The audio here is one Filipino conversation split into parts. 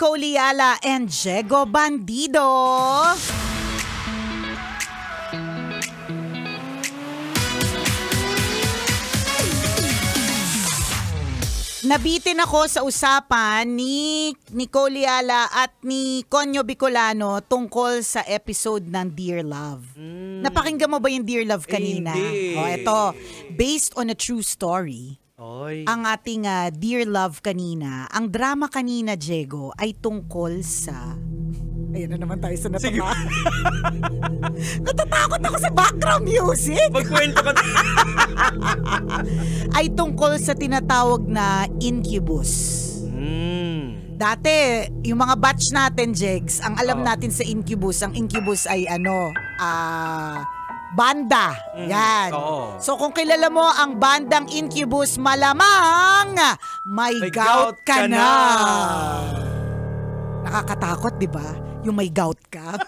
Nicole Yala and Diego Bandido. Nabitin ako sa usapan ni Nicole Yala at ni Conyo Bicolano tungkol sa episode ng Dear Love. Napakinggan mo ba yung Dear Love kanina? Hindi. Ito, based on a true story. Oy. Ang ating Dear Love kanina, ang drama kanina, Diego, ay tungkol sa... Ayan na naman tayo sa natatakot. Natatakot ako sa background music. Magkwento ka. Ay tungkol sa tinatawag na incubus. Dati, yung mga batch natin, Jegs, ang alam natin sa incubus, ang incubus ay banda. Yan. So kung kilala mo ang bandang Incubus, malamang may gout ka na. Nakakatakot, di ba? Yung may gout ka.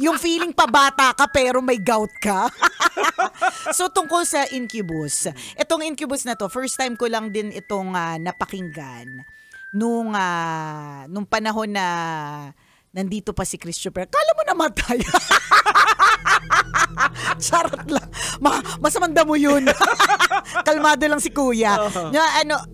Yung feeling pabata ka pero may gout ka. So tungkol sa Incubus, itong Incubus na to, first time ko lang din itong napakinggan nung panahon na nandito pa si Christopher. Kala mo namatay. Charot lang. Masamang damo yun. Kalmado lang si Kuya.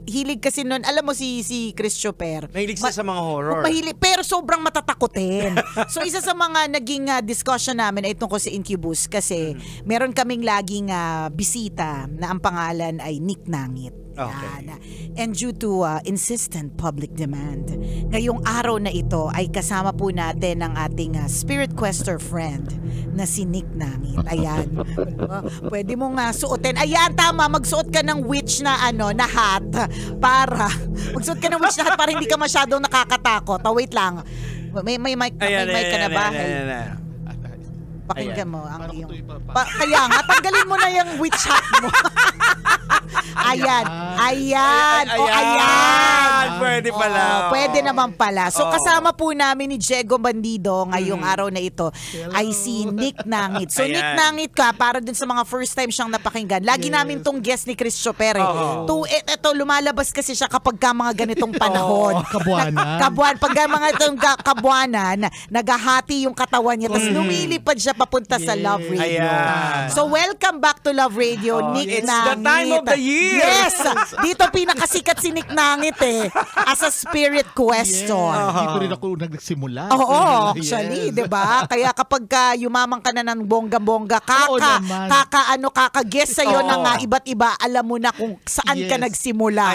Hilig kasi nun, alam mo si Christopher. Mahilig siya sa mga horror. Mahilig, pero sobrang matatakotin. So isa sa mga naging discussion namin ay tungkol sa Incubus kasi meron kaming laging bisita na ang pangalan ay Nick Nangit. Okay. And due to insistent public demand, ngayong araw na ito ay kasama po natin ang ating spirit quester friend na si Nick Nangit. Ayan. Pwede mong suotin. Ayan, tama. Magsuot ka ng witch na na hat para magsuot ka ng witch na hat para hindi ka masyadong nakakatakot. Wait lang. May mic ka na ba? Pakinggan mo ang iyong... Kaya nga, tanggalin mo na yung witch hat mo. Ayan. Pwede pala. Pwede naman pala. So kasama po namin ni Diego Bandido ngayong araw na ito ay si Nick Nangit. So Nick Nangit ka, para dun sa mga first time siyang napakinggan. Lagi namin tong guest ni Christopher. Ito, lumalabas kasi siya kapag ka mga ganitong panahon. Kabuanan. Pag mga itong kabuanan, naghahati yung katawan niya. Tapos lumilipad siya papunta sa Love Radio. So welcome back to Love Radio, Nick It's Nangit. the time of the year. Yes! Dito pinakasikat si Nick Nangit as a spirit question. Dito rin ako nagsimula. Oo, actually, di ba? Kaya kapag yumamang ka na ng bongga-bongga, kaka-guess sa'yo ng iba't iba, alam mo na kung saan ka nagsimula.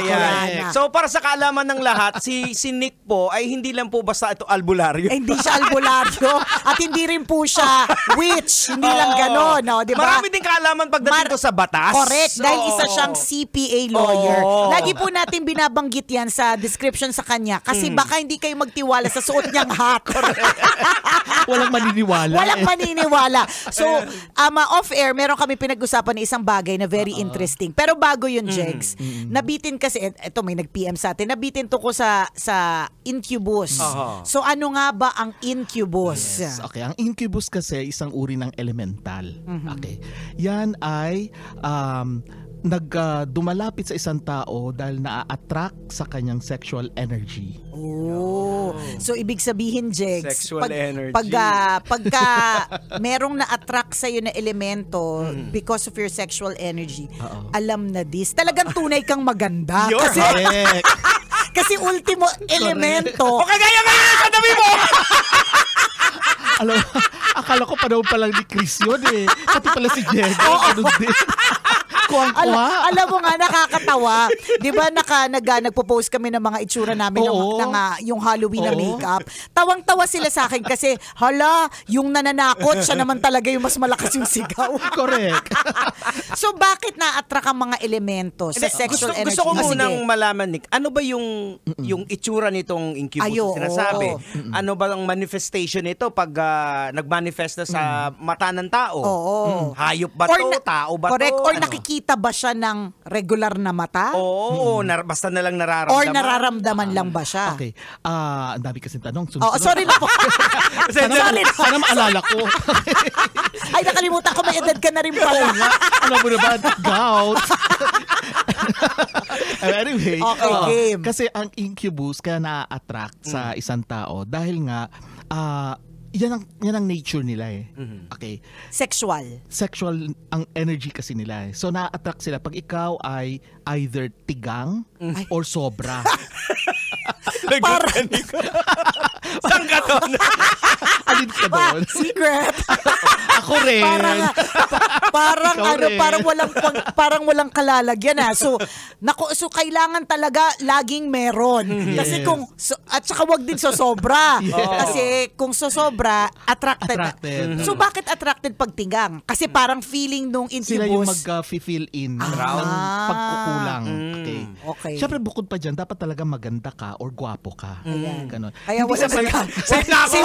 So para sa kaalaman ng lahat, si Nick po ay hindi lang po basta ito albularyo. Hindi siya albularyo at hindi rin po siya witch. Hindi lang ganon, no? Di ba? Marami din kaalaman pagdating ko sa batas. Correct, dahil isa siyang CPA lawyer. Lagi po natin binabanggit yan sa description sa kanya kasi baka hindi kayo magtiwala sa suot niyang hat. Walang maniniwala. So, off-air, meron kami pinag-usapan na isang bagay na very interesting. Pero bago yun, Jegs, nabitin kasi, eto may nag-PM sa atin, nabitin to ko sa incubus. So, ano nga ba ang incubus? Yes. Okay, ang incubus kasi isang uri ng elemental. Okay. Yan ay dumalapit sa isang tao dahil na-attract sa kanyang sexual energy. So ibig sabihin, Jegs, sexual energy. Pagka merong na-attract sa'yo na elemento because of your sexual energy, alam na this. Talagang tunay kang maganda. Kasi ultimo elemento. O kagaya nga sa dami mo! Alam, akala ko pa lang ni Chris yun Pati pala si Diego. Alam mo nga, nakakatawa. Di ba nagpo-post kami ng mga itsura namin ng yung Halloween na makeup. Tawang-tawa sila sa akin kasi, yung nananakot, siya naman talaga yung mas malakas yung sigaw. Correct. So bakit na-attract ang mga elemento sa sexual energy? Gusto ko munang malaman, Nick, ano ba yung itsura nitong incubus na sinasabi? Ano ba ang manifestation nito pag nagmanifesta sa mata ng tao? Hayop ba to? Tao ba to? Correct. Or nakikita ba siya ng regular na mata? Basta na lang nararamdaman. Or nararamdaman lang ba siya? Okay. Ang dami kasing tanong. Sorry na po. Sana maalala ko. Ay, nakalimutan ko, may edad ka na rin pala. Alam mo na ba, gout. Anyway, Okay, game. Kasi ang incubus kaya na-attract sa isang tao dahil nga yan ang nature nila eh. Okay. Sexual ang energy kasi nila eh. So na-attract sila pag ikaw ay either tigang or sobra. Nagkakanig ko. Saan ka doon? Alin ka doon? Secret. Ako rin. Parang Ikaw rin. parang walang kalalagyan So kailangan talaga laging meron. Kasi at saka wag din sobra. Kasi kung sobra, attracted. So bakit attracted pag tigang? Kasi parang feeling nung incubus. Sila yung mag-fill in ng pagkukulang. Okay. Siyempre bukod pa dyan, dapat talaga maganda ka or gwapo ka. Ganon. Kaya wala Safe na ako.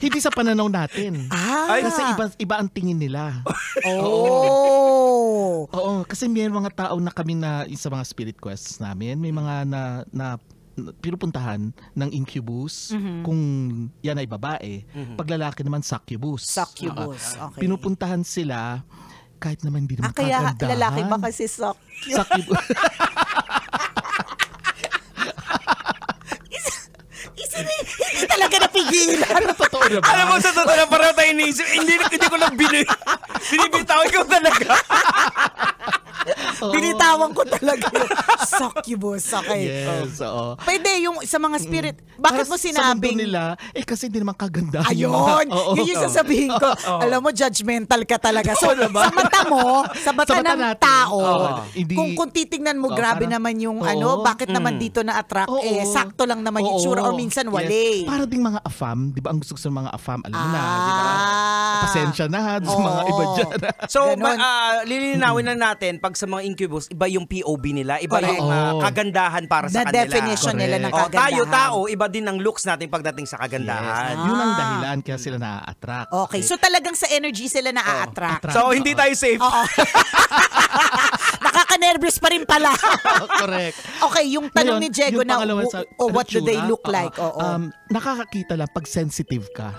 Hindi sa pananaw natin. Kasi iba ang tingin nila. Oo, kasi may mga tao na kami na sa mga spirit quests namin, may mga na pinupuntahan ng incubus kung yan ay babae. Pag lalaki naman succubus. Okay. Pinupuntahan sila kahit naman hindi naman kaya kagandahan. lalaki ba kasi Succubus. Hindi talaga napigilan. Totoo na ba? Alam mo, sa totoo na parang tayo iniisip, hindi ko lang binibitaw ko talaga. Binitawan ko talaga yung succubus. Okay. Yes, oo. Pwede yung sa mga spirit. Bakit mo sinabing? Sa mundo nila, kasi hindi naman kagandahan. Ayun! Yun yung sasabihin ko. Alam mo, judgmental ka talaga. So, sa mata mo, sa mata ng natin, tao, kung titignan mo, grabe naman yung bakit naman dito na-attract? Sakto lang naman yung tsura or minsan wali. Para ding mga afam, di ba? Ang gusto ko sa mga afam, alam mo na, di ba? Pasensya na ha, sa mga iba dyan. So, lilinawin na natin, pag sa mga incubus, iba yung POV nila, iba yung kagandahan para sa kanila. Na definition nila ng kagandahan. Tayo tao, iba din ang looks natin pagdating sa kagandahan. Yun ang dahilan kaya sila na-attract. Okay, so talagang sa energy sila na-attract. So, hindi tayo safe. Nakaka-nervous pa rin pala. Correct. Okay, yung tanong ni Diego na, what do they look like? Nakakakita lang pag sensitive ka.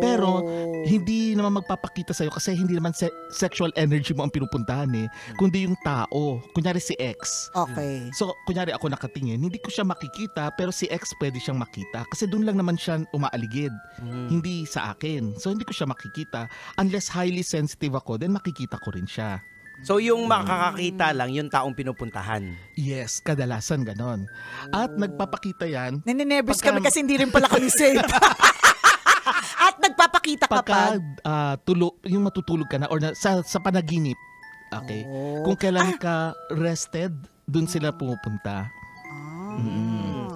Pero hindi naman magpapakita sa'yo kasi hindi naman sexual energy mo ang pinupuntahan kundi yung tao. Kunyari si X. Okay. So, kunyari ako nakatingin, hindi ko siya makikita pero si X pwede siyang makita kasi doon lang naman siya umaaligid. Hindi sa akin. So, hindi ko siya makikita. Unless highly sensitive ako, then makikita ko rin siya. So, yung makakakita lang, yung taong pinupuntahan. Yes, kadalasan ganon. At nagpapakita yan. Naninervous kami kasi hindi rin pala kami safe. At nagpapakita ka pagka yung matutulog ka na or sa panaginip. Okay. Kung kailan ka rested, dun sila pumupunta.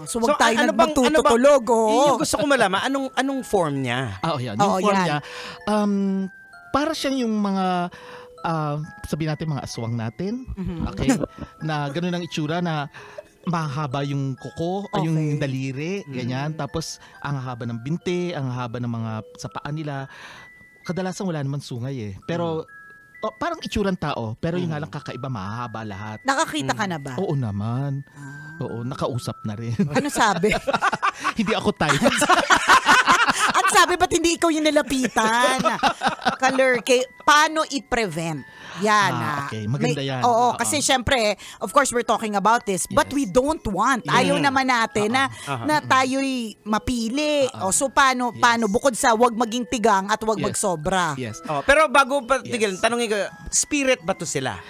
So, wag tayo nagtutulog. Yung gusto ko malaman, anong form niya? Yan. Yung form niya, para siyang yung mga sabihin natin mga aswang natin. Okay? Na ganun ang itsura na mahaba yung kuko, yung daliri, ganyan. Tapos, ang haba ng binti, ang haba ng mga sa paa nila. Kadalasan wala naman sungay Pero, parang itsurang tao. Pero yung nga lang kakaiba, mahaba lahat. Nakakita ka na ba? Oo naman. Oo, nakausap na rin. Ano sabi? Hindi ako type. At sabi, ba't hindi ikaw yung nilapitan? Kalurke, paano i-prevent? Yan. Okay, maganda yan. Kasi syempre, of course, we're talking about this, but we don't want. Ayaw naman natin na tayo'y mapili. So, paano? Bukod sa wag maging tigang at wag magsobra. Yes. Pero bago pa tigil, tanongin ko, spirit ba to sila?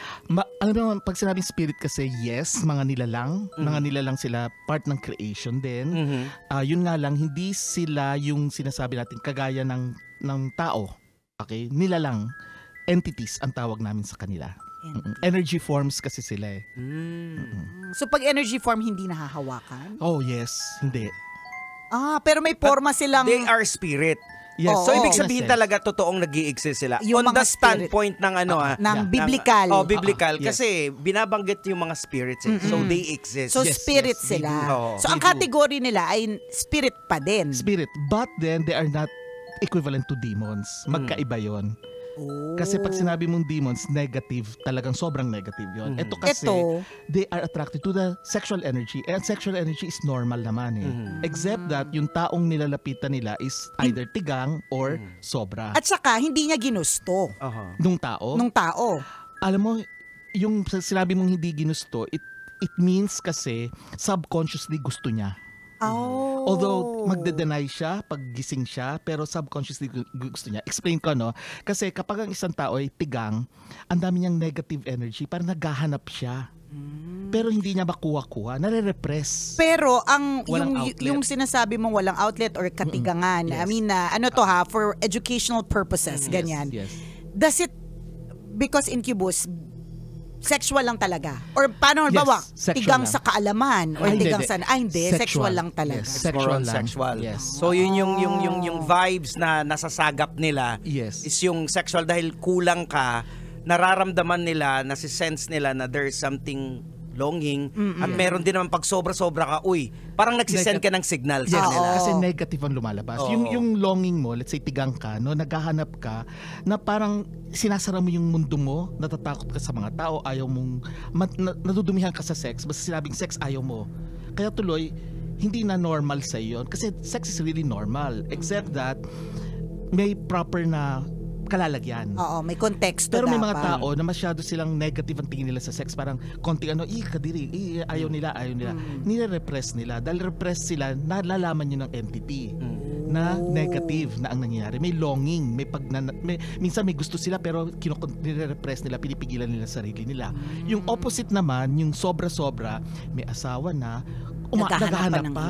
Alam mo, pag sinabing spirit kasi, yes, mga nilalang. Mga nilalang sila, part ng creation din. Yun nga lang, hindi sila yung sinasabi natin kagaya ng tao. Okay? Nilalang. Entities ang tawag namin sa kanila. Energy forms kasi sila So pag energy form hindi nahahawakan? Oh yes, hindi. Pero may forma silang... They are spirit. Yes. So ibig sabihin talaga totoong nag-i-exist sila. Yung on the standpoint ng ng biblical. Biblical kasi binabanggit yung mga spirits So they exist. So spirit sila. So ang category nila ay spirit pa din. Spirit, but then they are not equivalent to demons. Magkaiba 'yon. Kasi pag sinabi mong demons, negative, talagang sobrang negative yon. Ito kasi, they are attracted to the sexual energy. And sexual energy is normal naman Except that, yung taong nilalapitan nila is either tigang or sobra. At saka, hindi niya ginusto. Nung tao? Nung tao. Alam mo, yung sinabi mong hindi ginusto, it means kasi subconsciously gusto niya. Oh. Although magde-deny siya pag gising siya, pero subconsciously gusto niya. Explain ko, no? Kasi kapag ang isang tao ay tigang, ang dami niyang negative energy, parang naghahanap siya. Pero hindi niya makuha-kuha, nare-repress. Pero yung sinasabi mong walang outlet or katigangan, Yes. I mean, ano to ha, for educational purposes, ganyan. Yes. Does it, because incubus, sexual lang talaga? Or paano, Yes, bawa, sexual tigang lang. sa kaalaman? Or Ay, tigang hindi. sa, hindi, sexual lang talaga. Yes. It's more on lang. sexual. Yes. So yun yung vibes na nasasagap nila Yes. is yung sexual dahil kulang ka, nararamdaman nila, nasi-sense nila na there's something longing at meron din naman pag sobra-sobra ka, parang nagsisend ka ng signal sa Yes, kanila. kasi negative ang lumalabas. Oo. Yung longing mo, let's say tigang ka, no, naghahanap ka na parang sinasara mo yung mundo mo, natatakot ka sa mga tao, ayaw mong natudumihan ka sa sex, basta sinabing sex ayaw mo. Kaya tuloy hindi na normal sa iyo kasi sex is really normal except that may proper na kalalagyan. Oo, may konteksto Pero may dapat. mga tao na masyado silang negative ang tingin nila sa sex. Parang konti kadiri, ayaw nila. Nire-repress nila. Dahil repress sila, nalalaman nyo ng entity na negative na ang nangyayari. May longing, minsan may gusto sila pero nire-repress nila, pinipigilan nila sarili nila. Yung opposite naman, yung sobra-sobra, may asawa na, naghahanap pa.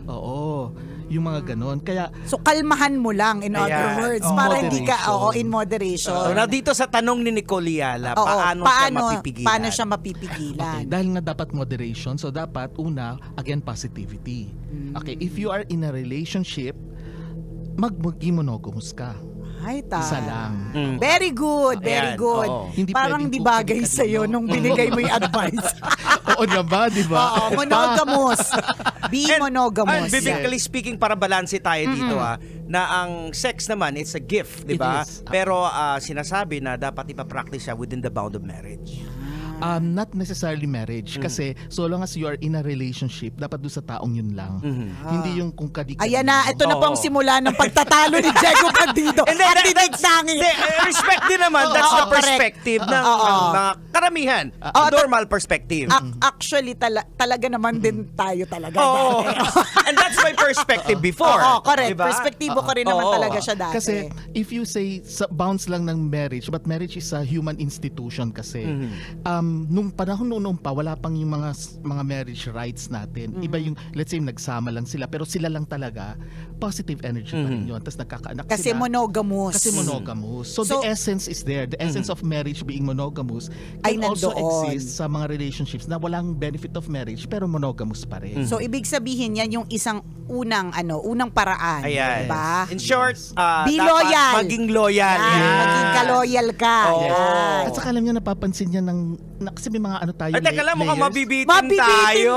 Oo. Yung mga ganon. Kaya So kalmahan mo lang in other words para hindi ka in moderation. So na dito sa tanong ni Nicole Yala, paano siya mapipigilan? Paano siya mapipigilan? Okay, dahil nga dapat moderation, so dapat una, again, positivity. Okay, if you are in a relationship, mag-monogamous ka. Ay, Isa lang. Very good, very Ayan, good. oo. Hindi Parang pwedeng di bagay kukunin ka sa'yo dito. nung binigay mo yung advice. Oo na ba, di ba? Oo, monogamous. Be monogamous. Biblically speaking, para balanse tayo dito na ang sex naman, it's a gift, di ba? It is. Pero sinasabi na dapat ipapractice siya within the bound of marriage. Not necessarily marriage. Kasi so long as you are in a relationship, dapat doon sa taong yun lang. Hindi yung kung kadi-kadi. Ayan na, ito na po ang simula ng pagtatalo ni Diego Bandido. And At tinagtangin. Respect din naman. That's the perspective ng mga karamihan. Normal perspective. Actually, talaga naman din tayo talaga. Oo. And that's my perspective before. Oo, correct. Diba? Perspektibo ko rin naman talaga siya dati. Kasi if you say bounce lang ng marriage, but marriage is a human institution kasi. Nung panahon noon pa, wala pang yung mga marriage rights natin. Iba yung, let's say, nagsama lang sila, pero sila lang talaga, positive energy pa rin yun. Tapos nagkakaanak Kasi sila. monogamous. Kasi monogamous. So the essence is there. The essence of marriage being monogamous Ay, can also nandoon. exist sa mga relationships na walang benefit of marriage, pero monogamous pa rin. So, ibig sabihin yan yung isang unang paraan. Ayan. Diba? In short, Be dapat loyal. maging loyal. Yan, Yan. maging ka-loyal ka. Oo. Yan. At saka alam niyo, napapansin niya kasi may mga ano tayo. Ay, teka lang, mukhang layers. mabibitin tayo.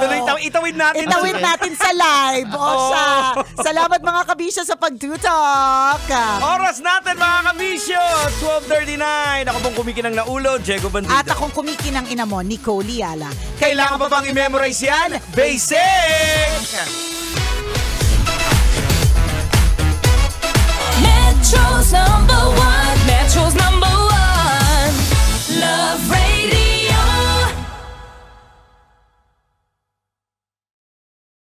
Tuloy, itawid natin. Itawid natin sa live. Salamat mga kabisya sa pagtutok. Oras natin mga kabisyo, 12:39. Ako pong kumikinang naulo, Diego Bandido. At akong kumikinang ina mo, Nicole Yala. Kailangan pa bang i-memorize yan? Basic!